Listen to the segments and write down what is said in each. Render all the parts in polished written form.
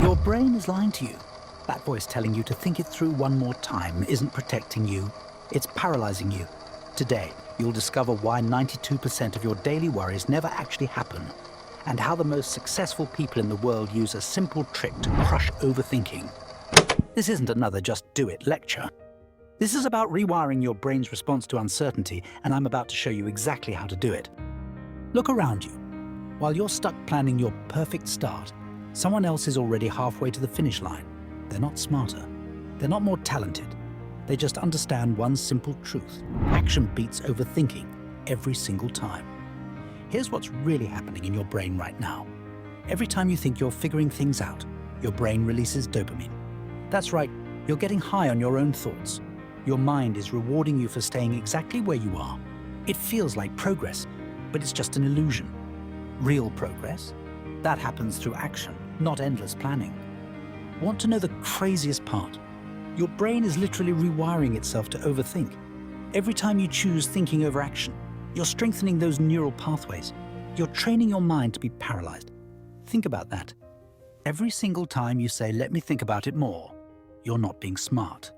Your brain is lying to you. That voice telling you to think it through one more time isn't protecting you, it's paralyzing you. Today, you'll discover why 92% of your daily worries never actually happen, and how the most successful people in the world use a simple trick to crush overthinking. This isn't another just do it lecture. This is about rewiring your brain's response to uncertainty, and I'm about to show you exactly how to do it. Look around you. While you're stuck planning your perfect start, someone else is already halfway to the finish line. They're not smarter. They're not more talented. They just understand one simple truth. Action beats overthinking every single time. Here's what's really happening in your brain right now. Every time you think you're figuring things out, your brain releases dopamine. That's right, you're getting high on your own thoughts. Your mind is rewarding you for staying exactly where you are. It feels like progress, but it's just an illusion. Real progress? That happens through action, not endless planning. Want to know the craziest part? Your brain is literally rewiring itself to overthink. Every time you choose thinking over action, you're strengthening those neural pathways. You're training your mind to be paralyzed. Think about that. Every single time you say, "Let me think about it more," you're not being smart.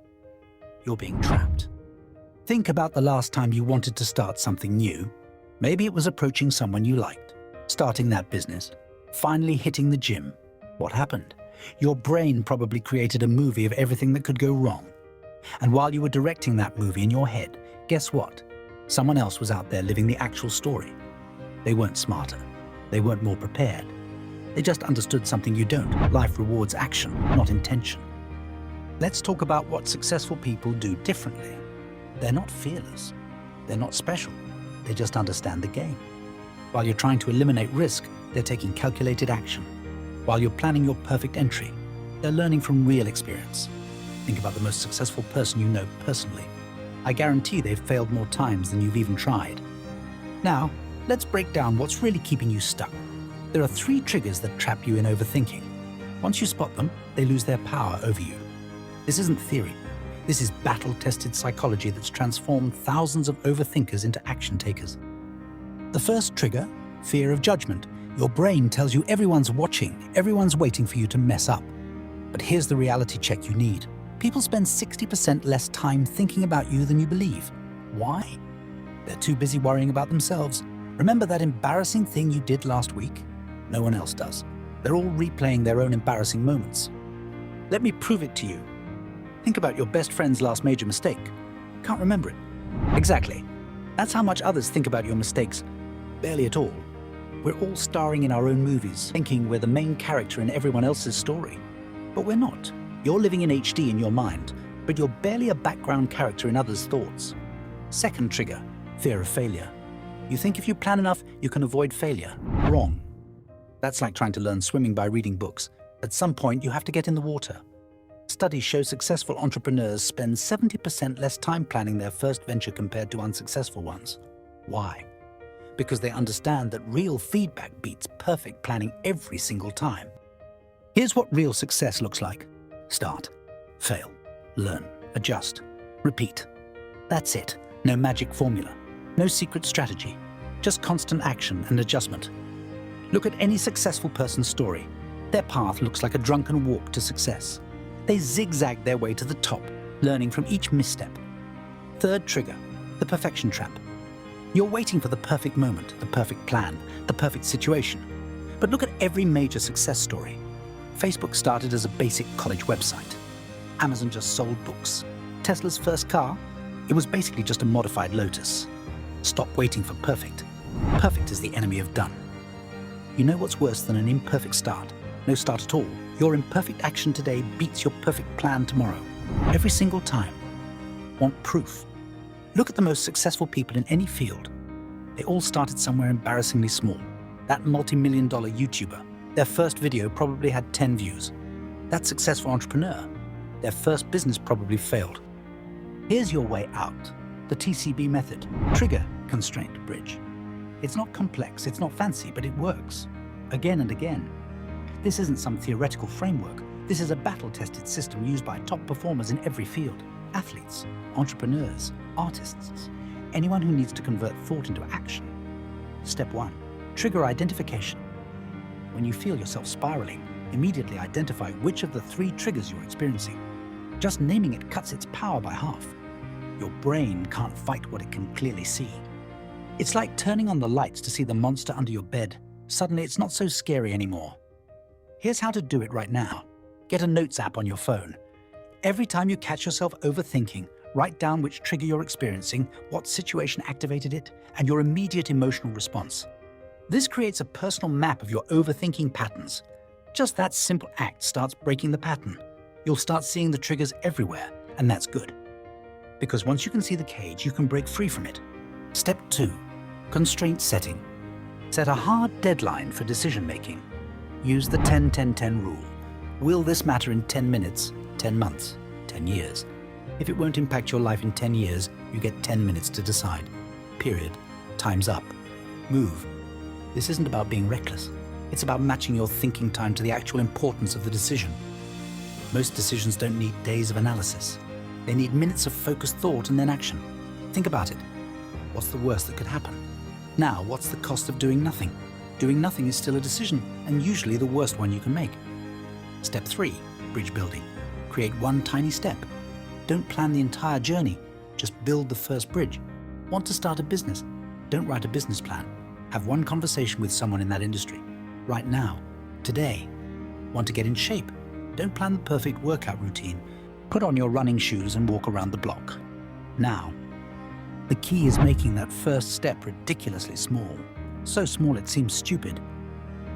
You're being trapped. Think about the last time you wanted to start something new. Maybe it was approaching someone you liked, starting that business, finally hitting the gym. What happened? Your brain probably created a movie of everything that could go wrong. And while you were directing that movie in your head, guess what? Someone else was out there living the actual story. They weren't smarter. They weren't more prepared. They just understood something you don't. Life rewards action, not intention. Let's talk about what successful people do differently. They're not fearless. They're not special. They just understand the game. While you're trying to eliminate risk, they're taking calculated action. While you're planning your perfect entry, they're learning from real experience. Think about the most successful person you know personally. I guarantee they've failed more times than you've even tried. Now, let's break down what's really keeping you stuck. There are 3 triggers that trap you in overthinking. Once you spot them, they lose their power over you. This isn't theory. This is battle-tested psychology that's transformed thousands of overthinkers into action takers. The first trigger, fear of judgment. Your brain tells you everyone's watching, everyone's waiting for you to mess up. But here's the reality check you need. People spend 60% less time thinking about you than you believe. Why? They're too busy worrying about themselves. Remember that embarrassing thing you did last week? No one else does. They're all replaying their own embarrassing moments. Let me prove it to you. Think about your best friend's last major mistake. Can't remember it. Exactly. That's how much others think about your mistakes. Barely at all. We're all starring in our own movies, thinking we're the main character in everyone else's story. But we're not. You're living in HD in your mind, but you're barely a background character in others' thoughts. Second trigger, fear of failure. You think if you plan enough, you can avoid failure. Wrong. That's like trying to learn swimming by reading books. At some point, you have to get in the water. Studies show successful entrepreneurs spend 70% less time planning their first venture compared to unsuccessful ones. Why? Because they understand that real feedback beats perfect planning every single time. Here's what real success looks like. Start, fail, learn, adjust, repeat. That's it. No magic formula, no secret strategy, just constant action and adjustment. Look at any successful person's story. Their path looks like a drunken walk to success. They zigzag their way to the top, learning from each misstep. Third trigger, the perfection trap. You're waiting for the perfect moment, the perfect plan, the perfect situation. But look at every major success story. Facebook started as a basic college website. Amazon just sold books. Tesla's first car? It was basically just a modified Lotus. Stop waiting for perfect. Perfect is the enemy of done. You know what's worse than an imperfect start? No start at all. Your imperfect action today beats your perfect plan tomorrow. Every single time. Want proof? Look at the most successful people in any field. They all started somewhere embarrassingly small. That multi-million-dollar YouTuber, their first video probably had 10 views. That successful entrepreneur, their first business probably failed. Here's your way out. The TCB method, trigger constraint bridge. It's not complex, it's not fancy, but it works. Again and again. This isn't some theoretical framework. This is a battle-tested system used by top performers in every field. Athletes, entrepreneurs, artists, anyone who needs to convert thought into action. Step 1, trigger identification. When you feel yourself spiraling, Immediately identify which of the 3 triggers you're experiencing. Just naming it cuts its power by half. Your brain can't fight what it can clearly see. It's like turning on the lights to see the monster under your bed. Suddenly it's not so scary anymore. Here's how to do it right now. Get a notes app on your phone. Every time you catch yourself overthinking, write down which trigger you're experiencing, what situation activated it, and your immediate emotional response. This creates a personal map of your overthinking patterns. Just that simple act starts breaking the pattern. You'll start seeing the triggers everywhere, and that's good. Because once you can see the cage, you can break free from it. Step 2. Constraint setting. Set a hard deadline for decision-making. Use the 10-10-10 rule. Will this matter in 10 minutes, 10 months, 10 years? If it won't impact your life in 10 years, you get 10 minutes to decide. Period. Time's up. Move. This isn't about being reckless. It's about matching your thinking time to the actual importance of the decision. Most decisions don't need days of analysis. They need minutes of focused thought and then action. Think about it. What's the worst that could happen? Now, what's the cost of doing nothing? Doing nothing is still a decision, and usually the worst one you can make. Step 3. Bridge building. Create one tiny step. Don't plan the entire journey. Just build the first bridge. Want to start a business? Don't write a business plan. Have one conversation with someone in that industry. Right now. Today. Want to get in shape? Don't plan the perfect workout routine. Put on your running shoes and walk around the block. Now. The key is making that first step ridiculously small. So small it seems stupid.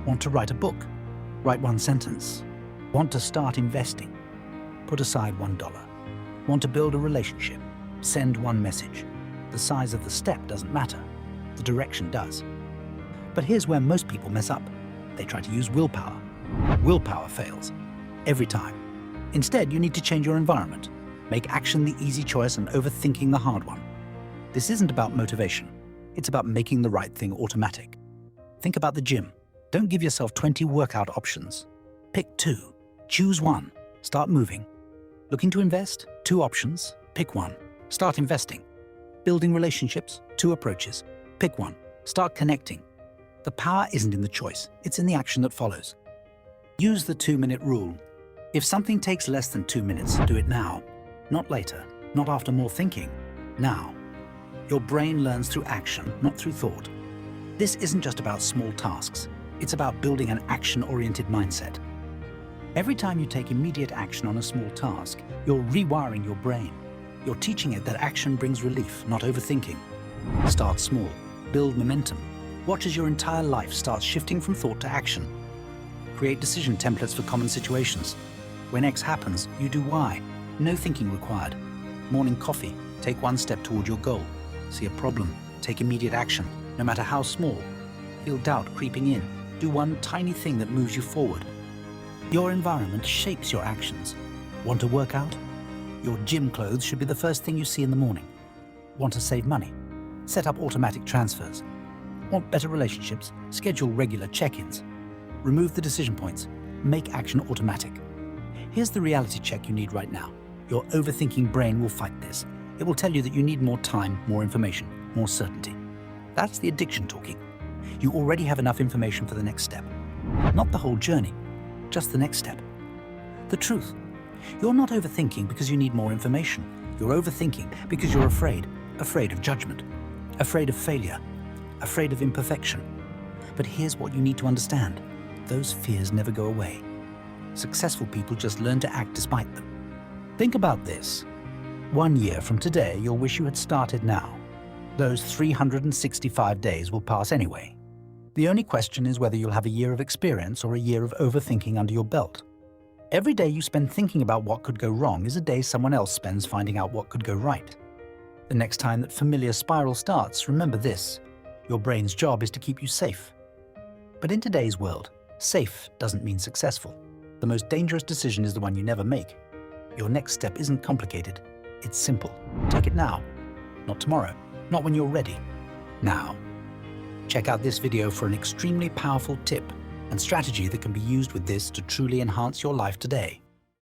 Want to write a book? Write one sentence. Want to start investing? Put aside $1. Want to build a relationship? Send one message. The size of the step doesn't matter. The direction does. But here's where most people mess up. They try to use willpower. Willpower fails. Every time. Instead, you need to change your environment. Make action the easy choice and overthinking the hard one. This isn't about motivation. It's about making the right thing automatic. Think about the gym. Don't give yourself 20 workout options. Pick 2. Choose one. Start moving. Looking to invest? 2 options. Pick one. Start investing. Building relationships? 2 approaches. Pick one. Start connecting. The power isn't in the choice. It's in the action that follows. Use the 2-minute rule. If something takes less than 2 minutes, do it now. Not later. Not after more thinking. Now. Your brain learns through action, not through thought. This isn't just about small tasks. It's about building an action-oriented mindset. Every time you take immediate action on a small task, you're rewiring your brain. You're teaching it that action brings relief, not overthinking. Start small. Build momentum. Watch as your entire life starts shifting from thought to action. Create decision templates for common situations. When X happens, you do Y. No thinking required. Morning coffee. Take one step toward your goal. See a problem. Take immediate action, no matter how small. Feel doubt creeping in. Do one tiny thing that moves you forward. Your environment shapes your actions. Want to work out? Your gym clothes should be the first thing you see in the morning. Want to save money? Set up automatic transfers. Want better relationships? Schedule regular check-ins. Remove the decision points. Make action automatic. Here's the reality check you need right now. Your overthinking brain will fight this. It will tell you that you need more time, more information, more certainty. That's the addiction talking. You already have enough information for the next step. Not the whole journey, just the next step. The truth. You're not overthinking because you need more information. You're overthinking because you're afraid. Afraid of judgment. Afraid of failure. Afraid of imperfection. But here's what you need to understand. Those fears never go away. Successful people just learn to act despite them. Think about this. 1 year from today, you'll wish you had started now. Those 365 days will pass anyway. The only question is whether you'll have a year of experience or a year of overthinking under your belt. Every day you spend thinking about what could go wrong is a day someone else spends finding out what could go right. The next time that familiar spiral starts, remember this. Your brain's job is to keep you safe. But in today's world, safe doesn't mean successful. The most dangerous decision is the one you never make. Your next step isn't complicated. It's simple. Take it now. Not tomorrow. Not when you're ready. Now. Check out this video for an extremely powerful tip and strategy that can be used with this to truly enhance your life today.